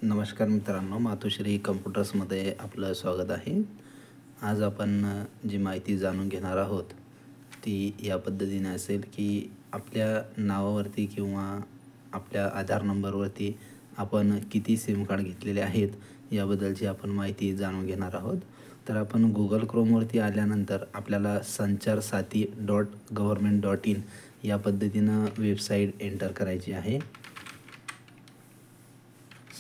नमस्कार मित्रांनो, मातोश्री कम्प्युटर्समध्ये आपलं स्वागत आहे। आज आपण जी माहिती जाणून घेणार आहोत ती या पद्धतीने असेल की आपल्या नावावरती किंवा आपल्या आधार नंबरवरती आपण किती सिम कार्ड घेतलेले आहेत याबद्दलची आपण माहिती जाणून घेणार आहोत। तर आपण Google Chromeवरती आल्यानंतर आपल्याला sanchar-sati.government.in या पद्धतीनं वेबसाईट एंटर करायची आहे।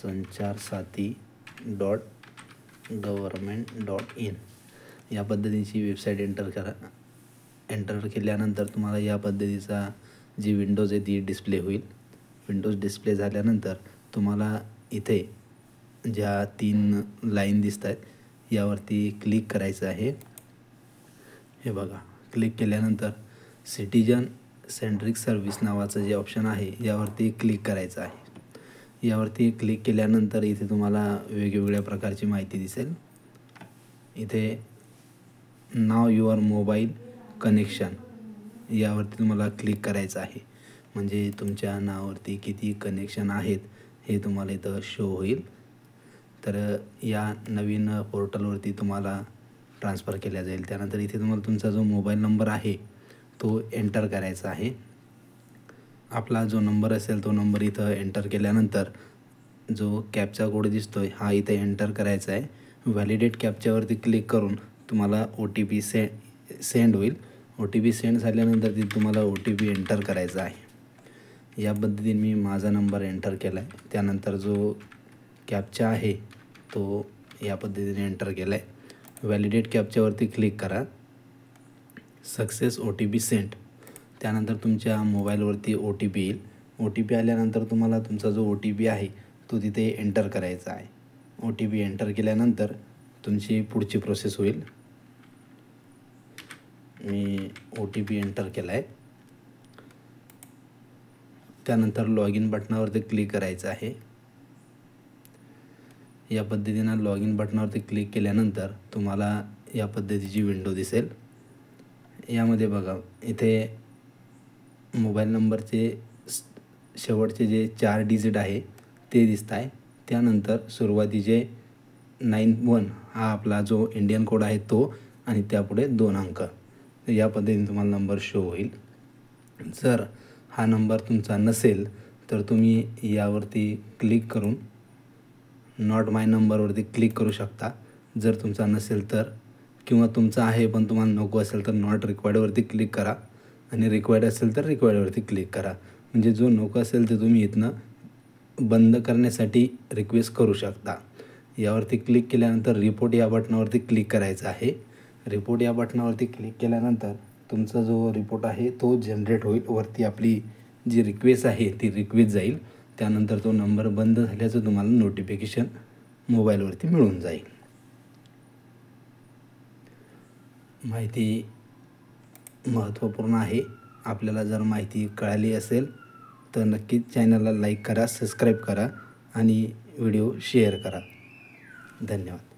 sanchar-sati.government.in या पद्धतीची वेबसाईट एंटर केल्यानंतर तुम्हाला या पद्धतीचा जी विंडोज आहे ती डिस्प्ले होईल। विंडोज डिस्प्ले झाल्यानंतर तुम्हाला इथे ज्या 3 लाईन दिसत आहेत यावरती क्लिक करायचं आहे। हे बघा, क्लिक केल्यानंतर सिटीजन सेंट्रिक सर्व्हिस नावाचं जे ऑप्शन आहे यावरती क्लिक करायचं आहे। यावरती क्लिक केल्यानंतर इथे तुम्हाला वेगवेगळ्या प्रकारची माहिती दिसेल। इथे नाव युअर मोबाईल कनेक्शन यावरती तुम्हाला क्लिक करायचं आहे, म्हणजे तुमच्या नावावरती किती कनेक्शन आहेत हे तुम्हाला इथं शो होईल। तर या नवीन पोर्टलवरती तुम्हाला ट्रान्सफर केला जाईल। त्यानंतर इथे तुम्हाला तुमचा जो मोबाईल नंबर आहे तो एंटर करायचा आहे। आपला जो नंबर असेल तो नंबर इथं एंटर केल्यानंतर जो कॅप्चा कोड दिसतोय हा इथे एंटर करायचा आहे। व्हॅलिडेट कॅप्चावरती क्लिक करून तुम्हाला OTP सेंड होईल। OTP सेंड झाल्यानंतर तिथे तुम्हाला OTP एंटर करायचा आहे। या पद्धतीने मी माझा नंबर एंटर केला आहे। त्यानंतर जो कॅप्चा आहे तो या पद्धतीने एंटर केला आहे। व्हॅलिडेट कॅप्चावरती क्लिक करा, सक्सेस OTP सेंड। त्यानंतर तुमच्या मोबाईलवरती OTP येईल। OTP आल्यानंतर तुम्हाला तुमचा जो OTP आहे तो तिथे एंटर करायचा आहे। OTP एंटर केल्यानंतर तुमची पुढची प्रोसेस होईल। मी OTP एंटर केला आहे। त्यानंतर लॉग इन बटनावरती क्लिक करायचं आहे। या पद्धतीनं लॉग इन बटनावरती क्लिक केल्यानंतर तुम्हाला या पद्धतीची विंडो दिसेल। यामध्ये बघा, इथे मोबाईल नंबरचे शेवटचे जे 4 डिजिट आहे ते दिसत आहे। त्यानंतर सुरुवातीचे 91 हा आपला जो इंडियन कोड आहे तो, आणि त्यापुढे 2 अंक। या पद्धतीने तुम्हाला नंबर शो होईल। जर हा नंबर तुमचा नसेल तर तुम्ही यावरती क्लिक करून नॉट माय नंबरवरती क्लिक करू शकता। जर तुमचा नसेल तर, किंवा तुमचा आहे पण तुम्हाला नको असेल तर नॉट रिक्वायर्डवरती क्लिक करा, आणि रिक्वायर्ड असेल तर रिक्वायर्डवरती क्लिक करा। म्हणजे जो नको असेल ते तुम्ही इथनं बंद करण्यासाठी रिक्वेस्ट करू शकता। यावरती क्लिक केल्यानंतर रिपोर्ट या बटनावरती क्लिक करायचं आहे। रिपोर्ट या बटनावरती क्लिक केल्यानंतर तुमचा जो रिपोर्ट आहे तो जनरेट होईल। वरती आपली जी रिक्वेस्ट आहे ती रिक्वेस्ट जाईल। त्यानंतर तो नंबर बंद झाल्याचं तुम्हाला नोटिफिकेशन मोबाईलवरती मिळून जाईल। माहिती महत्त्वपूर्ण आहे। आपल्याला जर माहिती कळाली असेल तर नक्कीच चॅनलला लाईक करा, सबस्क्राईब करा आणि व्हिडिओ शेअर करा। धन्यवाद।